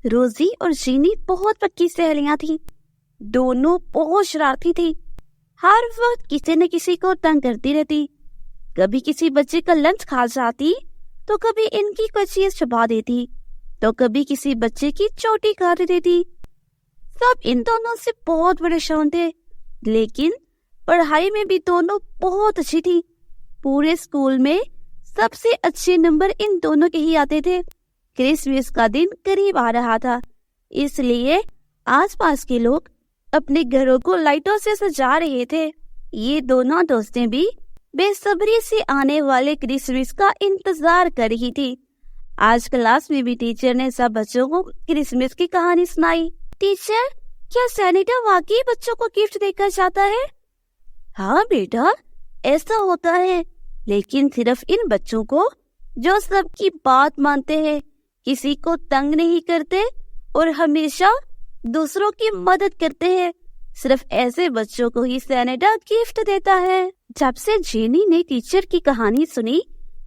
روزی اور جینی بہت پکی سہیلیاں تھیں. دونوں بہت شرارتی تھی. ہر وقت کسی نہ کسی کو تنگ کرتی رہتی. کبھی کسی بچے کا لنچ کھا جاتی تو کبھی ان کی کوئی چیز چھپا دیتی تو کبھی کسی بچے کی چوٹی کاٹ دیتی. سب ان دونوں سے بہت پریشان تھے، لیکن پڑھائی میں بھی دونوں بہت اچھی تھی. پورے اسکول میں سب سے اچھے نمبر ان دونوں کے ہی آتے تھے. کرسمس کا دن قریب آ رہا تھا، اس لیے آس پاس کے لوگ اپنے گھروں کو لائٹوں سے سجا رہے تھے. یہ دونوں دوستیں بھی بے صبری سے آنے والے کرسمس کا انتظار کر رہی تھی. آج کلاس میں بھی ٹیچر نے سب بچوں کو کرسمس کی کہانی سنائی. ٹیچر، کیا سینٹا واقعی بچوں کو گفٹ دے کر جاتا ہے؟ ہاں بیٹا، ایسا ہوتا ہے، لیکن صرف ان بچوں کو جو سب کی بات مانتے ہیں، کسی کو تنگ نہیں کرتے اور ہمیشہ دوسروں کی مدد کرتے ہیں. صرف ایسے بچوں کو ہی سینٹا گفٹ دیتا ہے. جب سے جینی نے ٹیچر کی کہانی سنی،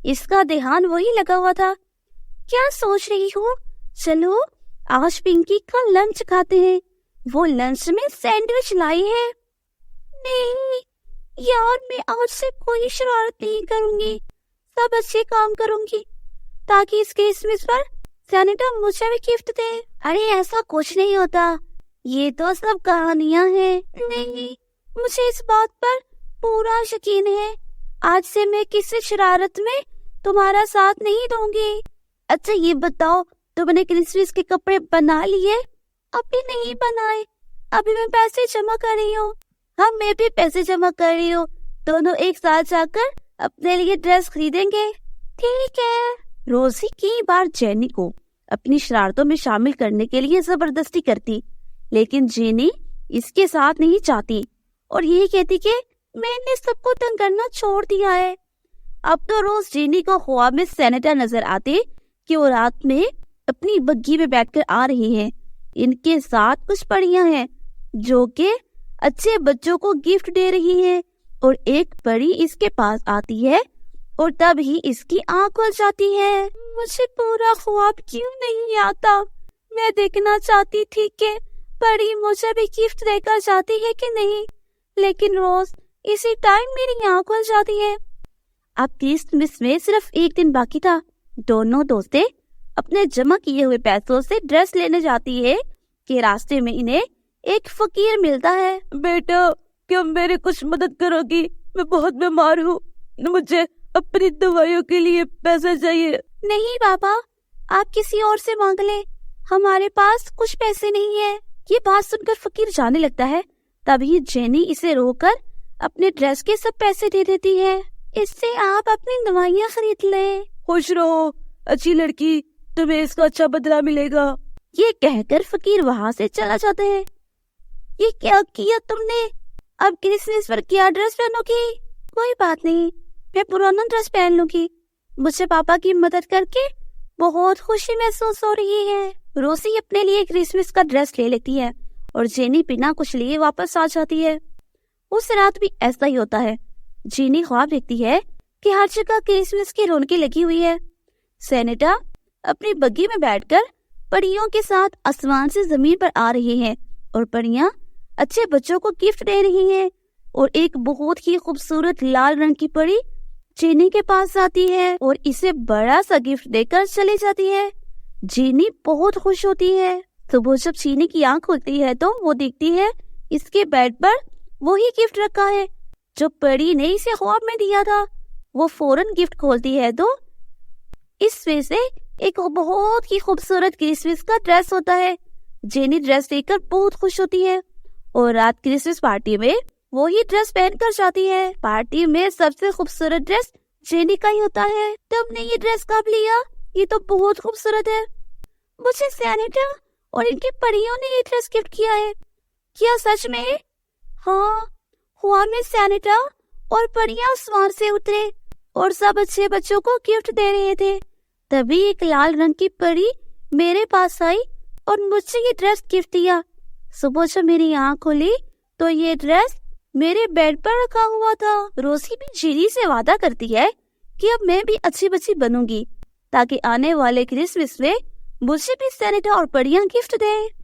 اس کا دھیان وہی لگا ہوا تھا. کیا سوچ رہی ہوں؟ چلو آج پنکی کا لنچ کھاتے ہیں. وہ لنچ میں سینڈوچ لائی ہے. نہیں یار، میں آج سے کوئی شرارت نہیں کروں گی، سب اچھے کام کروں گی تاکہ اس کرسمس پر سینٹا مجھے بھی گفٹ دے. ارے ایسا کچھ نہیں ہوتا، یہ تو سب کہانیاں ہیں. نہیں، مجھے اس بات پر پورا یقین ہے. آج سے میں کسی شرارت میں تمہارا ساتھ نہیں دوں گی. اچھا یہ بتاؤ، تم نے کرسمس کے کپڑے بنا لیے؟ ابھی نہیں بنائے، ابھی میں پیسے جمع کر رہی ہوں. ہاں میں بھی پیسے جمع کر رہی ہوں، دونوں ایک ساتھ جا کر اپنے لیے ڈریس خریدیں گے. ٹھیک ہے. روزی کئی بار جینی کو اپنی شرارتوں میں شامل کرنے کے لیے زبردستی کرتی، لیکن جینی اس کے ساتھ نہیں چاہتی اور یہی کہتی کہ میں نے سب کو تنگ کرنا چھوڑ دیا ہے. اب تو روز جینی کو خواب میں سینٹا نظر آتے کہ وہ رات میں اپنی بگھی میں بیٹھ کر آ رہی ہیں. ان کے ساتھ کچھ پریاں ہیں جو کہ اچھے بچوں کو گفٹ دے رہی ہیں، اور ایک پری اس کے پاس آتی ہے اور تب ہی اس کی آنکھ کھل جاتی ہے. مجھے پورا خواب کیوں نہیں آتا؟ میں دیکھنا چاہتی تھی کہ پری مجھے بھی گفٹ دے کر جاتی ہے کہ نہیں، لیکن روز اسی ٹائم میری آنکھ کھل جاتی ہے. اب کرسمس میں صرف ایک دن باقی تھا. دونوں دوستیں اپنے جمع کیے ہوئے پیسوں سے ڈریس لینے جاتی ہے کہ راستے میں انہیں ایک فقیر ملتا ہے. بیٹا، کیا میری کچھ مدد کرو گی؟ میں بہت بیمار ہوں، مجھے اپنی دوائیوں کے لیے پیسے چاہیے. نہیں بابا، آپ کسی اور سے مانگ لیں، ہمارے پاس کچھ پیسے نہیں ہیں. یہ بات سن کر فقیر جانے لگتا ہے. تبھی جینی اسے روک کر اپنے ڈریس کے سب پیسے دے دیتی ہے. اس سے آپ اپنی دوائیاں خرید لیں. خوش رہو اچھی لڑکی، تمہیں اس کا اچھا بدلہ ملے گا. یہ کہہ کر فقیر وہاں سے چلا جاتا ہے. یہ کیا کیا تم نے؟ اب کرسمس پر کیا ڈریس پہنو گی؟ کوئی بات نہیں، میں پرانا ڈریس پہن لوں گی. مجھے پاپا کی مدد کر کے بہت خوشی محسوس ہو رہی ہے. روسی اپنے لیے کرسمس کا ڈریس لے لیتی ہے اور جینی بنا کچھ لیے واپس آ جاتی ہے. اس رات بھی ایسا ہی ہوتا ہے. جینی خواب دیکھتی ہے کہ ہر جگہ کرسمس کی رونقیں لگی ہوئی ہے. سینٹا اپنی بگی میں بیٹھ کر پریوں کے ساتھ آسمان سے زمین پر آ رہی ہیں اور پریاں اچھے بچوں کو گفٹ دے رہی ہیں. اور ایک بہت ہی خوبصورت لال رنگ کی پری جینی کے پاس آتی ہے اور اسے بڑا سا گفٹ دے کر چلی جاتی ہے. جینی بہت خوش ہوتی ہے. صبح جب جینی کی آنکھ کھلتی ہے تو وہ دیکھتی ہے اس کے بیڈ پر وہی گفٹ رکھا ہے جو پری نے اسے خواب میں دیا تھا. وہ فوراً گفٹ کھولتی ہے تو اس میں سے ایک بہت ہی خوبصورت کرسمس کا ڈریس ہوتا ہے. جینی ڈریس دیکھ کر بہت خوش ہوتی ہے اور رات کرسمس پارٹی میں وہی ڈریس پہن کر جاتی ہے. پارٹی میں سب سے خوبصورت ڈریس جینی کا ہی ہوتا ہے. تم نے یہ ڈریس کب لیا؟ یہ تو بہت خوبصورت ہے. مجھے سینٹا اور ان کی پریوں نے یہ ڈریس گفٹ کیا ہے. کیا سچ میں؟ ہاں، خواب میں سینٹا اور پریاں آسمان سے اترے اور سب اچھے بچوں کو گفٹ دے رہے تھے. تبھی ایک لال رنگ کی پری میرے پاس آئی اور مجھ سے یہ ڈریس گفٹ دیا. صبح جب میری آنکھ کھلی تو یہ ڈریس میرے بیڈ پر رکھا ہوا تھا. روسی بھی جینی سے وعدہ کرتی ہے کہ اب میں بھی اچھی بچی بنوں گی تاکہ آنے والے کرسمس میں مجھے بھی سینیٹا اور بڑیاں گفٹ دیں۔